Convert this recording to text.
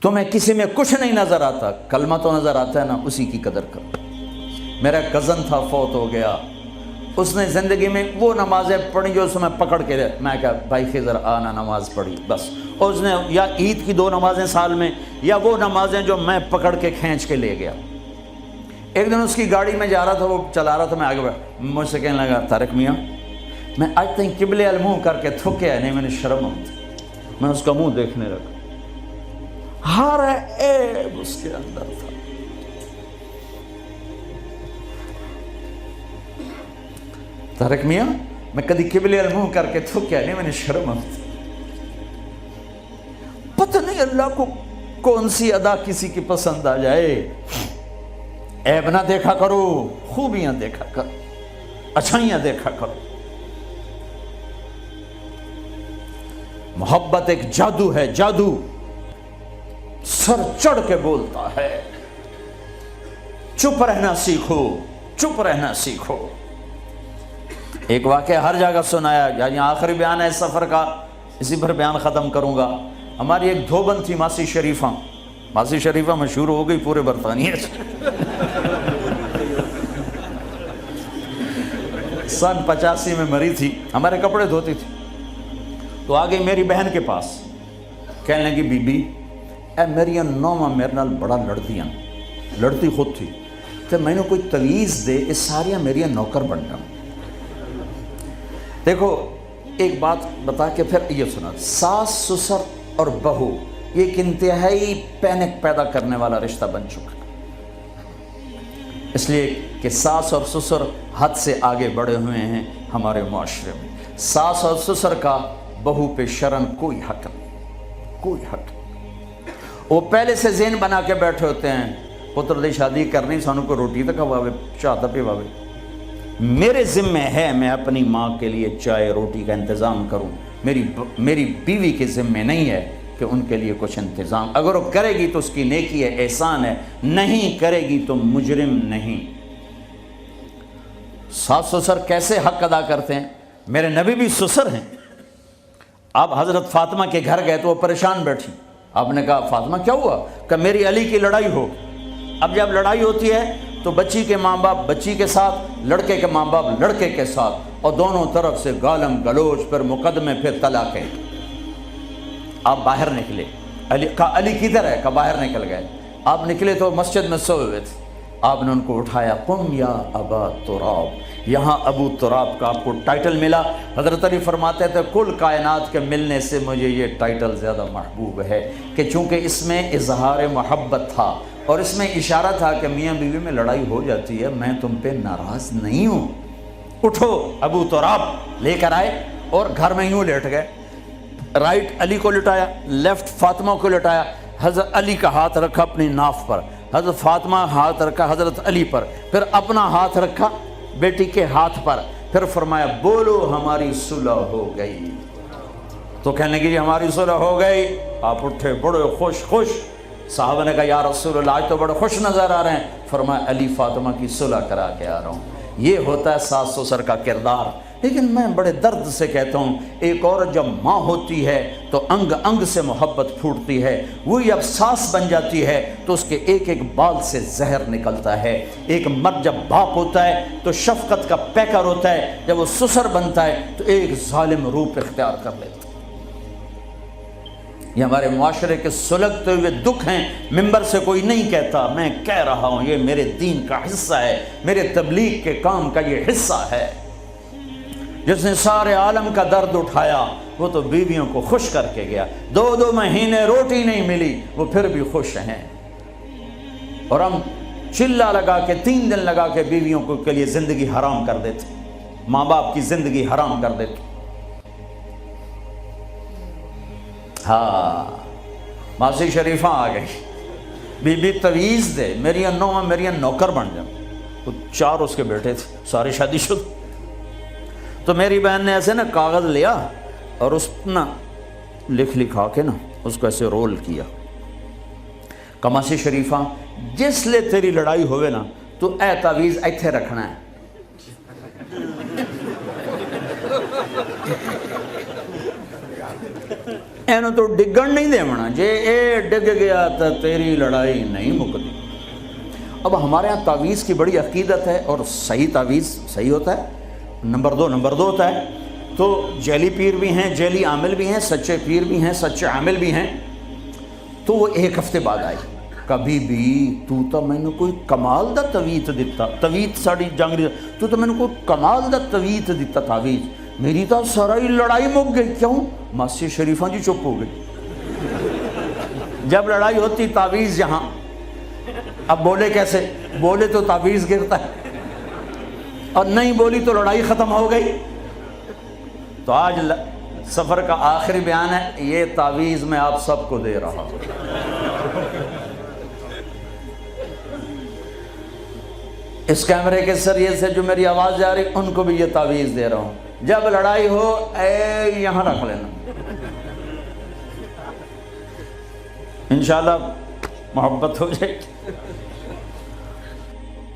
تمہیں کسی میں کچھ نہیں نظر آتا، کلمہ تو نظر آتا ہے نا، اسی کی قدر کرو۔ میرا کزن تھا، فوت ہو گیا، اس نے زندگی میں وہ نمازیں پڑھی جو اس میں پکڑ کے میں کہا بھائی خضر آنا نماز پڑھی بس، اور اس نے یا عید کی 2 نمازیں سال میں، یا وہ نمازیں جو میں پکڑ کے کھینچ کے لے گیا۔ ایک دن اس کی گاڑی میں جا رہا تھا، وہ چلا رہا تھا، میں آگے بڑھا، مجھ سے کہنے لگا طارق میاں میں آج تک قبلے المنہ کر کے تھکیا نہیں، میں نے شرم آتی، میں اس کا منہ دیکھنے لگا، ہر عیب اس کے اندر تھا۔ طارق میاں میں کدی قبلے المنہ کر کے تھکیا نہیں، میں نے شرم آتی۔ پتہ نہیں اللہ کو کون سی ادا کسی کی پسند آ جائے۔ عیب نہ دیکھا کرو، خوبیاں دیکھا کرو، اچھائیاں دیکھا کرو۔ محبت ایک جادو ہے، جادو سر چڑھ کے بولتا ہے۔ چپ رہنا سیکھو، چپ رہنا سیکھو۔ ایک واقعہ ہر جگہ سنایا، یہاں آخری بیان ہے اس سفر کا، اسی پر بیان ختم کروں گا۔ ہماری ایک دھوبن تھی ماسی شریفہ، ماسی شریفہ مشہور ہو گئی پورے برطانیہ سے۔ سن 85 میں مری تھی، ہمارے کپڑے دھوتی تھی، تو آ گئی میری بہن کے پاس، کہنے لگی بی بی اے میری نوواں میرے نال بڑا لڑدیاں، لڑتی خود تھی، تو میں نے کوئی تویز دے اس ساریاں میری نوکر بن جاؤں۔ دیکھو ایک بات بتا کے پھر یہ سنا، ساس سسر اور بہو یہ ایک انتہائی پینک پیدا کرنے والا رشتہ بن چکا ہے، اس لیے کہ ساس اور سسر حد سے آگے بڑھے ہوئے ہیں ہمارے معاشرے میں۔ ساس اور سسر کا بہو پہ شرن کوئی حق نہیں، کوئی حق نہیں۔ وہ پہلے سے ذہن بنا کے بیٹھے ہوتے ہیں، پتر دی شادی کرنی سانوں کو روٹی تک کھواوے، چاہ تک پواوے۔ میرے ذمہ ہے میں اپنی ماں کے لیے چائے روٹی کا انتظام کروں، میری بیوی کے ذمہ نہیں ہے کہ ان کے لیے کچھ انتظام، اگر وہ کرے گی تو اس کی نیکی ہے، احسان ہے، نہیں کرے گی تو مجرم نہیں۔ ساس سسر کیسے حق ادا کرتے ہیں؟ میرے نبی بھی سسر ہیں۔ آپ حضرت فاطمہ کے گھر گئے تو وہ پریشان بیٹھی، آپ نے کہا فاطمہ کیا ہوا؟ کہ میری علی کی لڑائی ہو۔ اب جب لڑائی ہوتی ہے تو بچی کے ماں باپ بچی کے ساتھ، لڑکے کے ماں باپ لڑکے کے ساتھ، اور دونوں طرف سے گالم گلوچ، پھر مقدمے، پھر طلاقیں۔ آپ باہر نکلے، علی کدھر ہے؟ کہ باہر نکل گئے۔ آپ نکلے تو مسجد میں سوئے ہوئے تھے، آپ نے ان کو اٹھایا، قم یا ابا تراب۔ یہاں ابو تراب کا آپ کو ٹائٹل ملا۔ حضرت علی فرماتے تھے کل کائنات کے ملنے سے مجھے یہ ٹائٹل زیادہ محبوب ہے، کہ چونکہ اس میں اظہار محبت تھا اور اس میں اشارہ تھا کہ میاں بیوی میں لڑائی ہو جاتی ہے، میں تم پہ ناراض نہیں ہوں، اٹھو۔ ابو تراب لے کر آئے اور گھر میں یوں لیٹ گئے، رائٹ علی کو لٹایا، لیفٹ فاطمہ کو لٹایا، حضرت علی کا ہاتھ رکھا اپنی ناف پر، حضرت فاطمہ ہاتھ رکھا حضرت علی پر، پھر اپنا ہاتھ رکھا بیٹی کے ہاتھ پر، پھر فرمایا بولو ہماری صلح ہو گئی۔ تو کہنے لگی ہماری صلح ہو گئی۔ آپ اٹھے بڑے خوش۔ صحابہ نے کہا یا رسول اللہ آج تو بڑے خوش نظر آ رہے ہیں۔ فرمایا علی فاطمہ کی صلح کرا کے آ رہا ہوں۔ یہ ہوتا ہے ساس سسر کا کردار۔ لیکن میں بڑے درد سے کہتا ہوں، ایک عورت جب ماں ہوتی ہے تو انگ انگ سے محبت پھوٹتی ہے، وہی جب ساس بن جاتی ہے تو اس کے ایک ایک بال سے زہر نکلتا ہے۔ ایک مرد جب باپ ہوتا ہے تو شفقت کا پیکر ہوتا ہے، جب وہ سسر بنتا ہے تو ایک ظالم روپ اختیار کر لیتا ہے۔ یہ ہمارے معاشرے کے سلگتے ہوئے دکھ ہیں، ممبر سے کوئی نہیں کہتا، میں کہہ رہا ہوں، یہ میرے دین کا حصہ ہے، میرے تبلیغ کے کام کا یہ حصہ ہے۔ جس نے سارے عالم کا درد اٹھایا وہ تو بیویوں کو خوش کر کے گیا، 2 مہینے روٹی نہیں ملی وہ پھر بھی خوش ہیں، اور ہم چلہ لگا کے 3 دن لگا کے بیویوں کو کے لیے زندگی حرام کر دیتے، ماں باپ کی زندگی حرام کر دیتے۔ ہاں ماسی شریفہ آ گئی، بی بی تویز دے، میری نوواں میری نوکر بن جا۔ تو 4 اس کے بیٹے تھے، سارے شادی شدہ۔ تو میری بہن نے ایسے نا کاغذ لیا اور اس نا لکھا کے نا اس کو ایسے رول کیا، کماسی شریفہ جس لے تیری لڑائی ہوئے نا تو اے تعویذ ایتھے رکھنا ہے۔ اینو تو ڈگن نہیں دیونا، جے اے ڈگ گیا تو تیری لڑائی نہیں مکتی۔ اب ہمارے ہاں تعویذ کی بڑی عقیدت ہے، اور صحیح تعویذ صحیح ہوتا ہے، نمبر دو ہوتا ہے۔ تو جعلی پیر بھی ہیں، جعلی عامل بھی ہیں، سچے پیر بھی ہیں، سچے عامل بھی ہیں۔ تو وہ ایک ہفتے بعد آئی، کبھی بھی تو میں نے کوئی کمال دا تویت دیتا، تویت ساڑی جانگری، تو میں نے کوئی کمال دا تویت دیتا تعویذ، میری تو ساری لڑائی مک گئی۔ کیوں؟ مسجد شریفاں جی چپ ہو گئی۔ جب لڑائی ہوتی تعویذ یہاں، اب بولے کیسے؟ بولے تو تعویذ گرتا ہے، اور نہیں بولی تو لڑائی ختم ہو گئی۔ تو آج سفر کا آخری بیان ہے، یہ تعویذ میں آپ سب کو دے رہا ہوں۔ اس کیمرے کے ذریعے سے جو میری آواز جا رہی ان کو بھی یہ تعویذ دے رہا ہوں، جب لڑائی ہو اے یہاں رکھ لینا، انشاءاللہ محبت ہو جائے گی۔